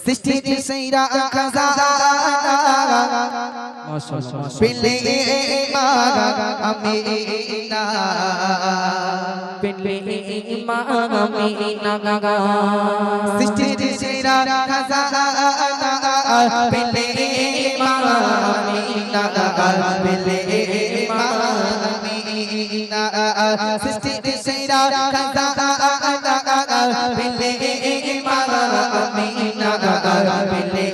সৃষ্টির সেরা খাজানা পেলে আমিনা পেলে আমিনা সৃষ্টির সেরা খাজানা পেলে আমিনা পেলে আমিনা সৃষ্টির সেরা খাজানা পেলে আমিনা পেলে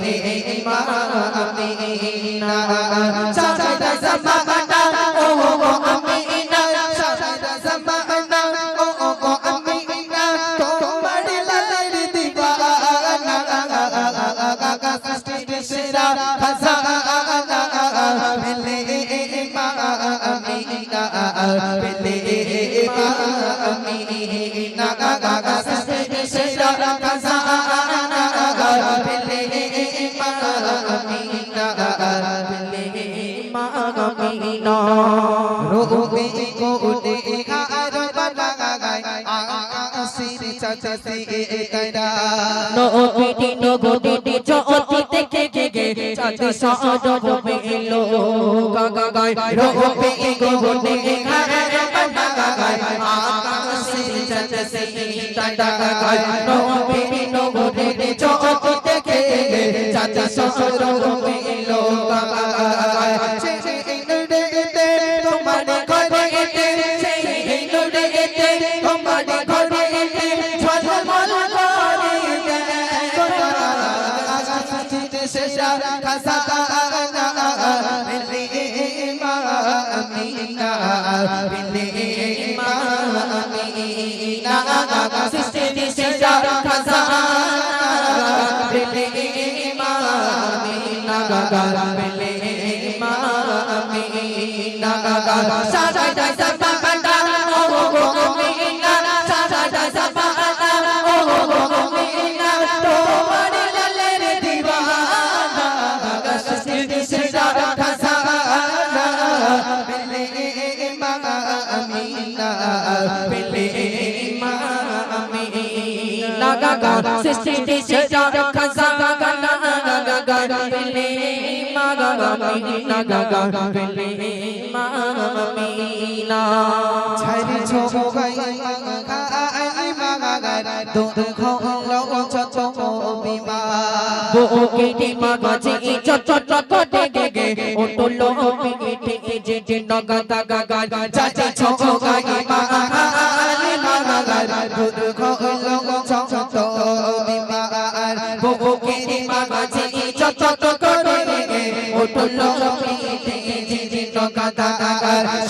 আমিনা সাজাদা জামানা ও আমিনা সাজাদা জামানা ও আমিনা তোমার লালের দিবানা সৃষ্টির সেরা খাজানা পেলে আমিনা পেলে আমিনা সৃষ্টির সেরা খাজানা পেলে আমিনা পেলে আমিনা রোবে কোনে আর বানাগায় আকাশের চাচাতে তারা নবীটি নগদে চটি দেখে গে চাঁদ সাদবে এলো গাগা গায় রোবে কোনে আর বানাগায় আকাশের চাচাতে তারা নবীটি নগদে চটি দেখে চাঁদ সাদবে এলো গাগা গায় সৃষ্টি সেরা খাজানা পেলে আমিনা পেলে আমিনা ছাইরে ছোগাই আই মাগাগার দুধ খাওলো চত বিমা বুকেটি মাগাছে চট করে গে ওটলো পিঠে যে নগা গা চাচা ছোগাই মাগাগার দুধ খাওলো চত বিমা বুকেরি মাগাছে চত করে ওটলো পিঠে যে নগা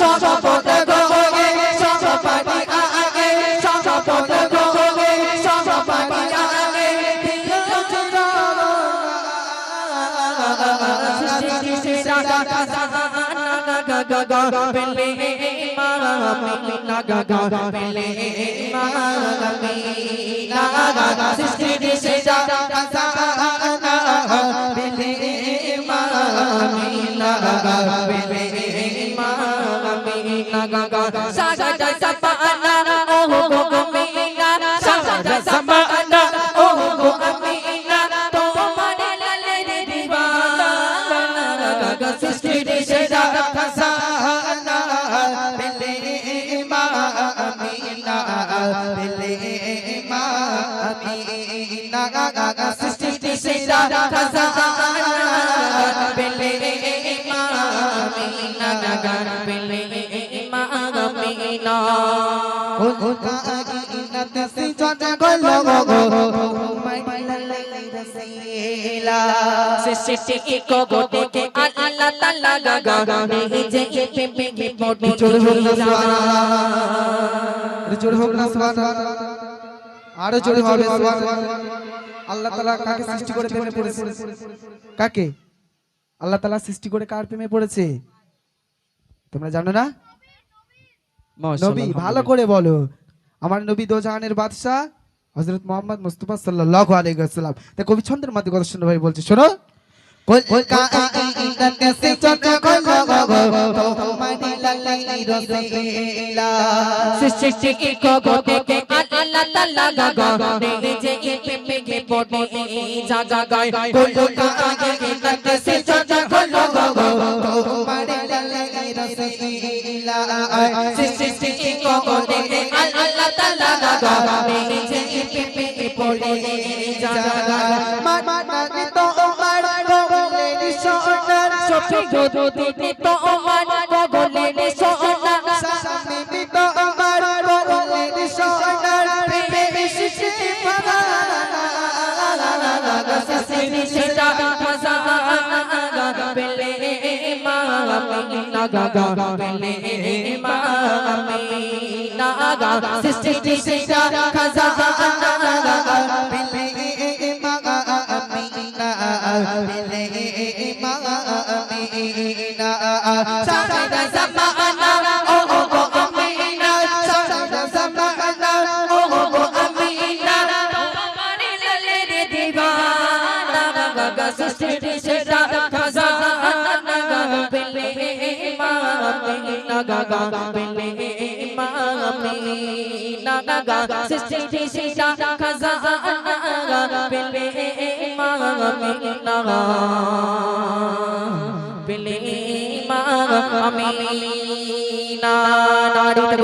সব পড়ে গোগে সব পানি আগে সব পড়ে গোগে সব পানি আগে সৃষ্টি সেরা খাজানা পেলে আমিনা পেলে আমিনা সৃষ্টি সেরা খাজানা পেলে আমিনা পেলে সাজাদা জামানা ও আমিনা সাজাদা জামানা ও আমিনা তোমার লালের দিবানা সৃষ্টির সেরা খাজানা পেলে আমিনা পেলে আমিনা সৃষ্টির সেরা খাজানা পেলে আমিনা পেলে আমিনা কোথা গিনাত সে চটা গলো গো মাইলাই রসিলা সৃষ্টি কো দেখে আল্লাহ তাআলা গাগা নিজে প্রেমে পড়ে জোর হোক না সুবহানাল্লাহ জোর হোক না সুবহানাল্লাহ আরো জোরে হবে সুবহানাল্লাহ আল্লাহ তাআলা কাকে সৃষ্টি করে প্রেমে পড়েছে কাকে আল্লাহ তাআলা সৃষ্টি করে কার প্রেমে পড়েছে তোমরা জানো না নবী ভালো করে বলো আমার নবী দো জাহানের বাদশা হযরত মুহাম্মদ মুস্তাফা সাল্লাল্লাহু আলাইহি ওয়াসাল্লাম তা কবি ছন্দের মধ্যে কথা শুনো ভাই বলছে শোনো कुल का इनके से चट खोलो तो हमारी लल्ली रसीला सृष्टि को गोटे के अल्लाह ताला गा ने जे पे के पोटे जागा गाय कुल का इनके से चट खोलो तो हमारी लल्ली रसीला सृष्टि को गोटे के अल्लाह ताला गा ने जे पे के पोटे जागा गाय माना तो उमर गोले सोना सोफी दो दीदी तो उमर गोले ने सोना सामने भी तो उमर गोले सोना पे से पवा ससुरी सीता खजाना बेले मामीना गा बेले मामीना गा सृष्टि सीता खजाना बेले सादा ज़माना ओ अमीना सादा ज़माना ओ अमीना तुम्हारे लले रे दीवाना गा सृष्टि सीता खजाना बेले मामीना गा बेले मामीना गा सृष्टि सीता खजाना बेले मामीना बिले मामीना नारी तक